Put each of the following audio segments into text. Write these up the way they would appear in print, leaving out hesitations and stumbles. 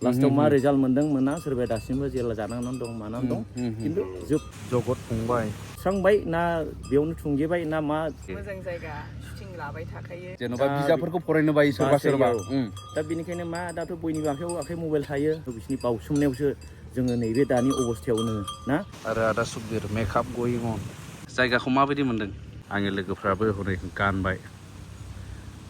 लास्टाव मा रिजाल्ट मोनदों मोना सोरबाया दासिमबो जेला जानांनानै दं मानानै दं खिन्थु जगत फंबाय स्रांबाय ना बेयावनो थुंगेबाय ना मा मोजां जायगा शुटिं लाबाय थाखायो जेन'बा बिजाबफोरखौ फरायनो बायो सोरबा सोरबा दा बेनिखायनो मा दाथ' बयनिबो आखाइ मबाइल थायो बिसिनि बावसोमनायावसो जोङो नैबे दानि अबस्थायावनो ना आरो आदा सुखबिर मेकआप गयिं अन जायगाखौ माबायदि मोनदों आंनि लोगोफ्राबो हरै गानबाय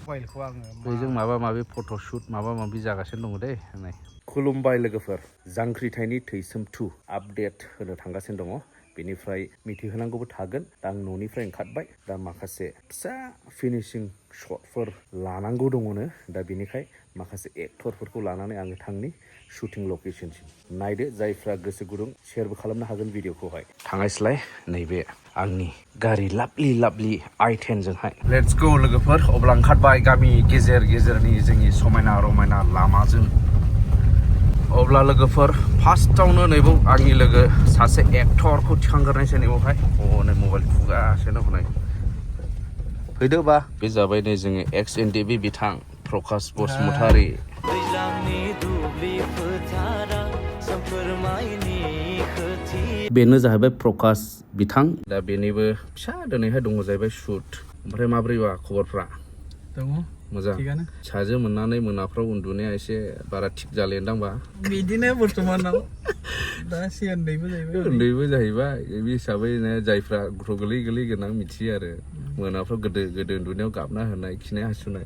मबाइलखौ आङो बेजों माबा माबि फट'शुट माबा माबि जागासिनो दङ दे होननाय खुलुमबाय लोगोफोर जांख्रिथायनि थैसोम 2 आपडेट होनो थांगासिनो दङ बेनिफ्राय मिथिहोनांगौबो थागोन दा आं न'निफ्राय ओंखारबाय दा माखासे फिसा फिनिशिं शटफोर लानांगौ दङनो दा बेनिखाय माखासे एक्टरफोरखौ लानानै आङो थांनि शुटिं लकेशनसिम नायदो जायफ्रा गोसो गुदुं शेयारबो खालामनो हागोन भिडिअखौहाय थांनायस्लाय नैबे आंनि गारि लाभलि i10जोंहाय लेट्स गो लोगोफोर अब्ला ओंखारबाय गामि गेजेरनि जोंनि समायना रमायना लामाजों अब्ला लोगोफोर फार्स्टआवनो नैबाव आंनि लोगो सासे एक्टरखौ थिखांग्रोनायसै नैबावहाय नै मबाइल फुगासिनो हनै फैदो बा बे जाबाय नै जोङो एक्स NDFB बिथां प्रकाश बसुमतारी बेनो जाहैबाय प्रकाश बिथां दा बेनिबो फिसा दिनैहाय दङ जाहैबाय शुट ओमफ्राय माब्रैबा खबरफ्रा दङ मोजां थिगानो साजो मोननानै मोनाफ्राव उन्दुनाया एसे बारा थिग जालेनदांबा बिदिनो बर्थमानाव दा एसे उन्दैबो जाहैबाय बे हिसाबै जायफ्रा गथ' गोरलै गोनां मिथियो आरो मोनाफ्राव गोदो उन्दुनायाव गाबना होनाय खिनाय हासुनाय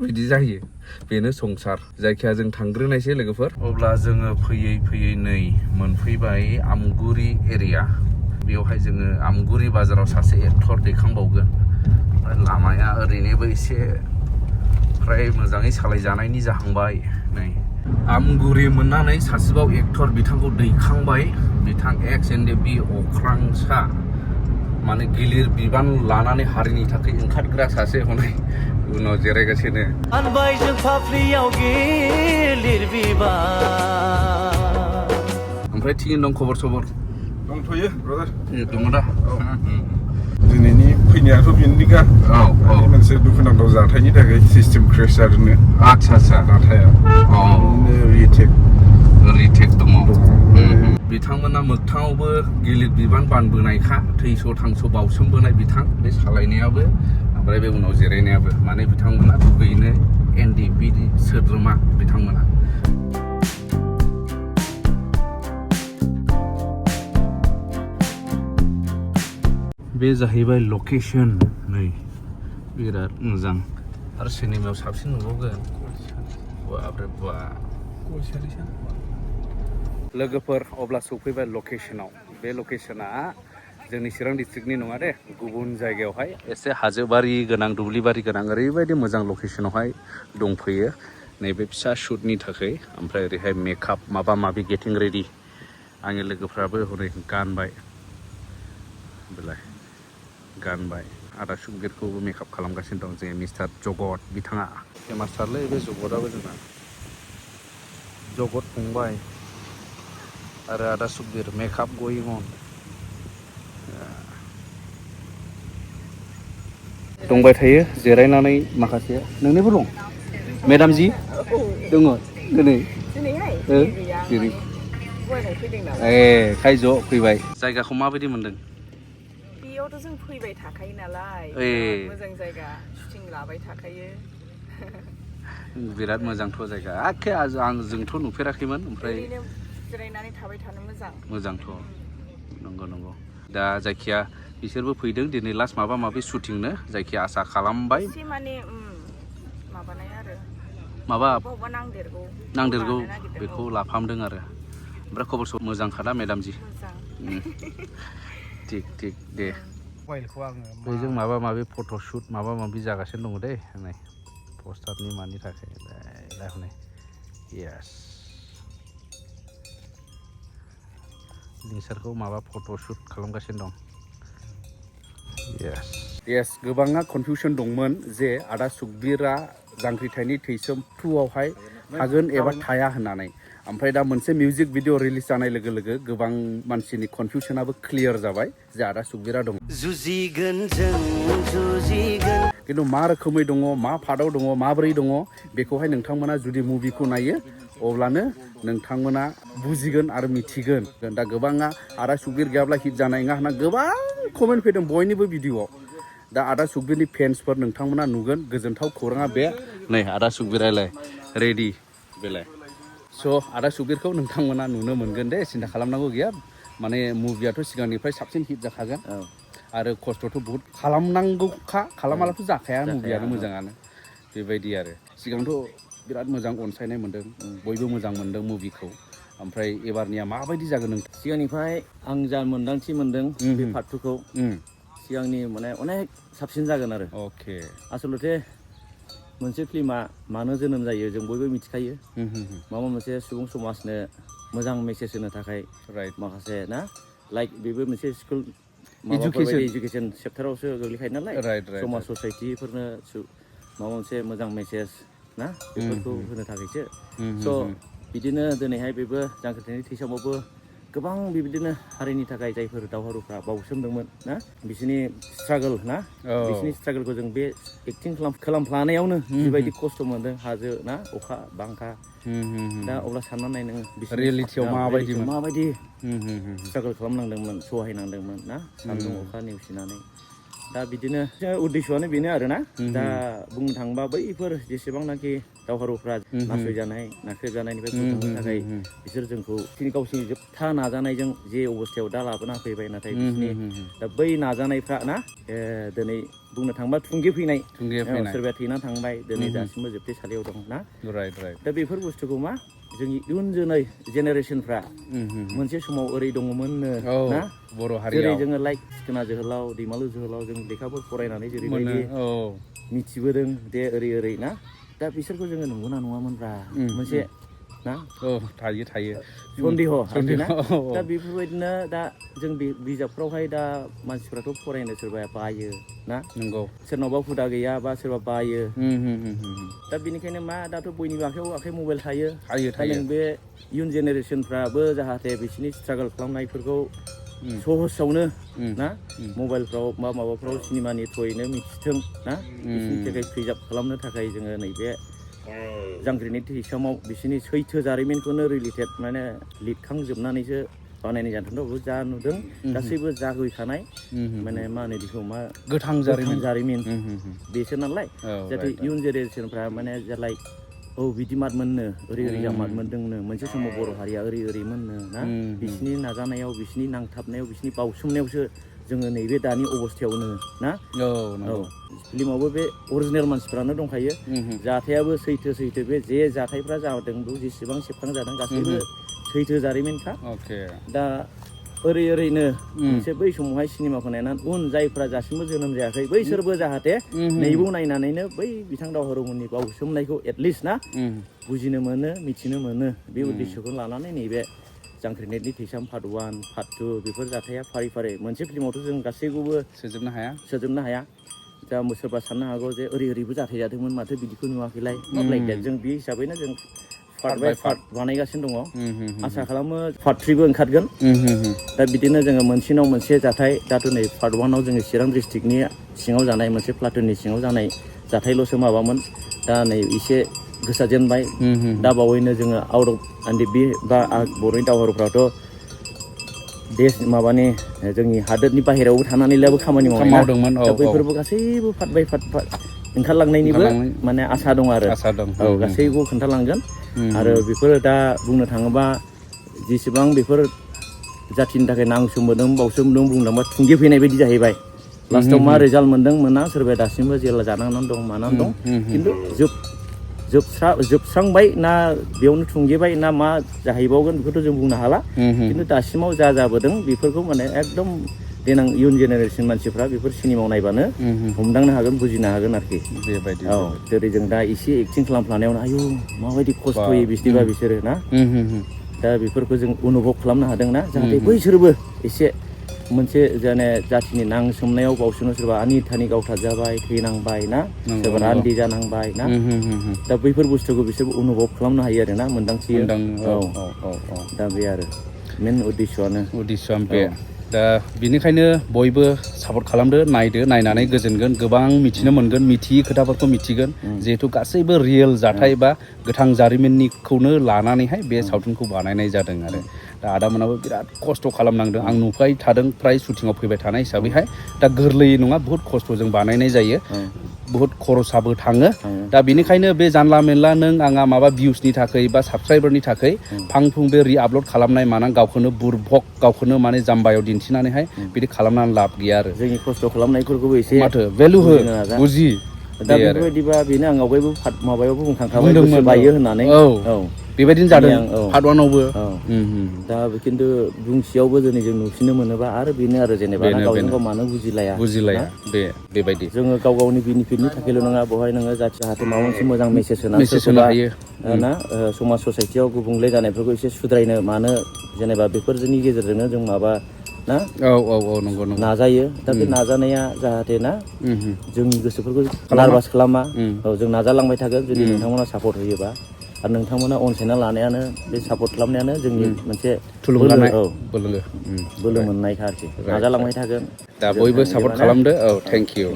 बिदि जायो बेनो संसार जायखिया जों थांग्रोनायसै लोगोफोर अब्ला जोङो फैयै नै मोनफैबाय आमगुरि एरिया बेवहाय जोङो आमगुरि बाजाराव सासे एक्टर दैखांबावगोन लामाया ओरैनोबो एसे फ्राय मोजाङै सालायजानायनि जाहांबाय नै आमगुरि मोननानै सासेबाव एक्टर बिथांखौ दैखांबाय बिथां एक्स NDFB अख्रांसा माने गिलिर बिबान लानानै हारिनि थाखाय ओंखारग्रा सासे हनै उनाव जिरायगासिनो ओमफ्राय थिगैनो दं खबर सबर दंथ'यो ब्रादार दङ दा दिनैनि फैनायाथ' बेनिखा मोनसे दुखुनांथाव जाथायनि थाखाय सिस्टेम क्रेश जादोंनो आदसा नाथाय रिटेक दङ बिथांमोना मोगथाङावबो गिलिर बिबान बानबोनायखा थैस' थांस' बावसोमबोनाय बिथां बे सालायनायाबो ओमफ्राय बे उनाव जिरायनायाबो माने बिथांमोना गुबैयैनो NDFB सोद्रोमा बिथांमोना बे जाहैबाय लकेशन नै बिराद मोजां आरो सिनेमायाव साबसिन नुबावगोन लोगोफोर अब्ला सफैबाय लकेशनाव बे लकेशना जोंनि चिरां डिस्ट्रिक्टनि नङा दे गुबुन जायगायावहाय एसे हाजोबारि गोनां दुब्लिबारि गोनां ओरैबायदि मोजां लकेशनावहाय दंफैयो नैबे फिसा शुटनि थाखाय ओमफ्राय ओरैहाय मेकआप माबा माबि गेटिं रेडि आंनि लोगोफ्राबो हरै गानबाय बेलाय गानबाय आदा सुखबिरखौबो मेकआप खालामगासिनो दं जोंनि मिस्टार जगत बिथाङा फेमासथारलै बे जगतआबो जोंना जगत फंबाय आरो आदा सुखबिर मेकआप गयिं अन दंबाय थायो जिरायनानै माखासे नोंनिबो दं मेडाम जि दङ दिनै खायज' फैबाय जायगाखौ माबायदि मोनदों बेयावथ' जों फैबाय थाखायो नालाय मोजां जायगा शुटिं लाबाय थाखायो बिराद मोजांथ' जायगा आखे जोंथ' नुफेराखैमोन ओमफ्राय जिरायनानै थाबाय थानो मोजांथ' नंगौ दा जायखिया बिसोरबो फैदों दिनै लास्ट माबा माबि शुटिंनो जायखिया आसा खालामबाय एसे माने माबानाय आरो माबा नांदेरगौ बेखौ लाफामदों आरो ओमफ्राय खबर सब मोजांखादा मेडाम जि थिग दे मबाइलखौ आङो बेजों माबा माबि फट'शुट माबा माबि जागासिनो दङ दे होननाय पस्टारनि मानि थाखाय हनै येस लिंसारखौ माबा फट'शुट खालामगासिनो दं येस गोबाङा कनफिउसन दंमोन जे आदा सुखबिरा जांख्रिथायनि थैसोम 2 आवहाय थागोन एबा थाया होननानै ओमफ्राय दा मोनसे मिउजिक भिडिअ रिलिज जानाय लोगो लोगो गोबां मानसिनि कनफिउसनाबो क्लियार जाबाय जे आदा सुखबिरा दं खिन्थु मा रोखोमै दङ मा पार्टआव दङ माबोरै दङ बेखौहाय नोंथांमोना जुदि मुभिखौ नायो अब्लानो नोंथांमोना बुजिगोन आरो मिथिगोन दा गोबाङा आदा सुखबिर गैयाब्ला हिट जानाय नङा होनना गोबां कमेन्ट फैदों बयनिबो भिडिअ'आव दा आदा सुखबिरनि फेन्सफोर नोंथांमोना नुगोन गोजोनथाव खौराङा बे नै आदा सुखबिरालाय रेडि बेलाय स' आदा सुखबिरखौ नोंथांमोना नुनो मोनगोन दे सिन्था खालामनांगौ गैया माने मुभियाथ' सिगांनिफ्राय साबसिन हिट जाखागोन आरो खस्थ'थ' बहुत खालामनांगौखा खालामालाथ' जाखाया मुभियानो मोजाङानो बेबायदि आरो सिगांथ' बिराद मोजां अनसायनाय मोन्दों बयबो मोजां मोन्दों मुभिखौ ओमफ्राय एबारनिया माबायदि जागोन नों सिगांनिफ्राय आं जा मोन्दांथि मोन्दों बे पार्टखौ सिगांनि माने अनेक साबसिन जागोन आरो अके आसलथे मोनसे फिल्मा मानो जोनोम जायो जों बयबो मिथिखायो माबा मोनसे सुबुं समाजनो मोजां मेसेज होनो थाखाय माखासे ना लाइक बेबो मोनसे स्कुल इडुकेसन सेक्टरावसो गोग्लैखायो नालाय समाज ससाइटिफोरनो माबा मोनसे मोजां मेसेज ना बेफोरखौ होनो थाखायसो स' बिदिनो दिनैहाय बेबो जांख्रिथायनि थैसामावबो गोबां बेबायदिनो हारिनि थाखाय जायफोर दावहारुफ्रा बावसोमदोंमोन ना बिसोरनि स्ट्रागोल ना बिसोरनि स्ट्रागोलखौ जों बे एक्टिं खालामफ्लानायावनो जिबायदि खस्थ' मोनदों हाजो ना अखा बांखा दा अब्ला साननानै नाय नोङो रियेलिटियाव माबायदि स्ट्रागोल खालामनांदोंमोन सहायनांदोंमोन ना सान्दुं अखा नेवसिनानै दा बिदिनो उद्देश्यआनो बेनो आरोना दा बुंनो थाङोबा बैफोर जेसेबांनाखि दावहारुफ्रा नाख्रेबजानायनिफ्राय बोखांनो थाखाय बिसोर जोंखौ गावसिनि जोबथा नाजानायजों जे अबस्थायाव दा लाबोना फैबाय नाथाय बिसोरनि दा बै नाजानायफ्रा ना दिनै बुंनो थाङोबा थुंगे सोरबाया थैना थांबाय दिनै दासिमबो जोबथेसालियाव दं ना दा बेफोर बुस्थुखौ मा जोंनि इयुन जेनेरेसनफ्रा मोनसे समाव ओरै दङमोननो ना बर' हारियाव जेरै जोङो लाइक सिखोना जोहोलाव दैमालु जोहोलाव जों लेखाफोर फरायनानै जेरैबायदि मिथिबोदों दे ओरै ना दा बिसोरखौ जोङो नंगौना नङामोनब्रा मोनसे ना थायो सन्देह ना दा बेफोरबायदिनो दा जों बिजाबफ्रावहाय दा मानसिफ्राथ' फरायनो सोरबाया बायो ना नंगौ सोरनावबा हुदा गैया बा सोरबा बायो दा बेनिखायनो मा दाथ' बयनिबो आखाइ मबाइल थायो दा नों बे इयुन जेनेरेसनफ्राबो जाहाथे बिसोरनि स्ट्रागोल खालामनायफोरखौ सहसावनो ना मबाइलफ्राव बा माबाफ्राव सिनेमानि थ्रुयैनो मिथिथों ना बिसोरनि थाखाय प्रिजार्भ खालामनो थाखाय जोङो नैबे जांख्रिथायनि थैसामाव बिसोरनि सैथो जारिमिनखौनो रिलेटेड माने लिरखांजोबनानैसो बानायनाय जादों जा नुदों गासैबो जागैखानाय माने मा होनो बेखौ मा गोथां जारिमिन बेसो नालाय जाहाथे इयुन जेनेरेसनफ्रा माने लाइक बिदि मादमोननो ओरै जामाद मोनदोंनो मोनसे समाव बर' हारिया ओरै मोननो ना बिसिनि नाजानायाव बिसिनि नांथाबनायाव बिसिनि बावसोमनायावसो जोङो नैबे दानि अबस्थायावनो ना फिल्मावबो बे अरिजिनेल मानसिफ्रानो दंखायो जाथायाबो सैथो बे जे जाथायफ्रा जादों जेसेबां सेबखांजादों गासैबो सैथो जारिमिनखा दा ओरैनो मोनसे बै समावहाय सिनेमाखौ नायनानै उन जायफ्रा दासिमबो जोनोम जायाखै बैसोरबो जाहाथे नैबो नायनानैनो बै बिथां दावहारुमोननि बावसोमनायखौ एटलिस्ट ना बुजिनो मोनो मिथिनो मोनो बे उद्देश्यखौ लानानै नैबे जांख्रिथायनि थैसाम पार्ट 1 पार्ट 2 बेफोर जाथाया फारि मोनसे फिल्मावथ' जों गासैखौबो सोजोबनो हाया दा सोरबा साननो हागौ जे ओरैबो जाथाय जादोंमोन माथो बिदिखौ नुवाखैलाय जों बे हिसाबैनो जों पार्ट बाय पार्ट बानायगासिनो दङ आसा खालामो पार्ट 3बो ओंखारगोन दा बिदिनो जोङो मोनसेनाव मोनसे जाथाय दाथ' नै पार्ट 1आव जोङो चिरां डिस्ट्रिक्टनि सिङाव जानाय मोनसे प्लाटुननि सिङाव जानाय जाथायल'सो माबामोन दा नै एसे गोसारजेनबाय दा बावैनो जोङो आउट अफ NDFB बा बर'नि दावहारुफ्राथ' माबानि जोंनि हादोरनि बाहेरायावबो थानानैब्लाबो खामानि मावदोंमोन दा बैफोरबो गासैबो पार्ट बाय पार्ट ओंखारलांनायनिबो माने आसा दं आरो गासैखौबो खोन्थालांगोन आरो बेफोरो दा बुंनो थाङोबा जेसेबां बेफोर जाथिनि थाखाय नांसोमबोदों बावसोमबोदों बुंनो थाङोबा थुंगे फैनाय बायदि जाहैबाय लास्टाव मा रिजाल्ट मोनदों मोना सोरबाया दासिमबो जेला जानांनानै दं मानानै दं खिन्थु जोबस्रांबाय ना बेयावनो थुंगेबाय ना मा जाहैबावगोन बेखौथ' जों बुंनो हाला खिन्थु दासिमाव जाबोदों बेफोरखौ माने एकदम देनां इयुन जेनेरेसन मानसिफ्रा बेफोर सिनेमाव नायबानो हमदांनो हागोन बुजिनो हागोन आरोखि बेबायदि जेरै जों दा एसे एक्टिं खालामफ्लानायावनो आयु माबायदि खस्थ'यै बिसोरबा बिसोरो ना दा बेफोरखौ जों अनुभब खालामनो हादों ना जाहाथे बैसोरबो एसे मोनसे जाथिनि नांसोमनायाव बावसोमनो सोरबा आनि थानि गावथारजाबाय थैनांबाय ना सोरबा रान्दि जानांबाय ना दा बैफोर बुस्थुखौ बिसोरबो अनुभब खालामनो हायो आरो ना मोन्दांथियो दा बे आरो मेन उद्देश्यआनो बे दा बिनिखायनो बयबो सापर्ट खालामदो नायदो नायनानै गोजोनगोन गोबां मिथिनो मोनगोन मिथियै खोथाफोरखौ मिथिगोन जिहेतु गासैबो रियेल जाथाय बा गोथां जारिमिननिखौनो लानानैहाय बे सावथुनखौ बानायनाय जादों आरो दा आदामोनाबो बिराद खस्थ' खालामनांदों आं नुबाय थादों फ्राय शुटिंआव फैबाय थानाय हिसाबैहाय दा गोरलै नङा बहुत खस्थ'जों बानायनाय जायो बहुत खरसाबो थाङो दा बिनिखायनो बे जानला मेनला नों आंहा माबा भिउसनि थाखाय बा साबसक्राइबारनि थाखाय फां फुं बे रि-आपल'ड खालामनाय मानाय गावखौनो बुरभक गावखौनो माने जाम्बायाव दिन्थिनानैहाय बिदि खालामनानै लाब गैया आरो जोंनि खस्थ' खालामनायफोरखौबो एसे माथो भेलु हो बुजि दा बेफोरबायदिबा बेनो आं आवगायबो माबायावबो बुंखांखाबाय गोसो बायो होननानै बेबायदिनो जादों पार्ट 1 आवबो दा खिन्थु बुंसेयावबो दिनै जों नुफिननो मोनोबा आरो बेनो आरो जेनेबा गावजों गाव मानो बुजिलाया बेबायदि जोङो गाव गावनि बेनिफिटनि थाखायल' नङा बेवहाय नोङो जाहाथे माबा मोनसे मोजां मेसेज होनो हायो ना समाज ससाइटियाव गुबुंले जानायफोरखौ एसे सुद्रायनो मानो जेनेबा बेफोरनि गेजेरजोंनो जों माबा ना नंगौ नाजायो दा बे नाजानाया जाहाथे ना जोंनि गोसोफोरखौ नारभास खालामा जों नाजालांबाय थागोन जुदि नोंथांमोना सापर्ट होयोबा आरो नोंथांमोना अनसायना लानायानो बे सापर्ट खालामनायानो जोंनि मोनसे थुलुंगानाय बोलो मोननायखा आरोखि नाजालांबाय थागोन दा बयबो सापर्ट खालामदो थेंक इउ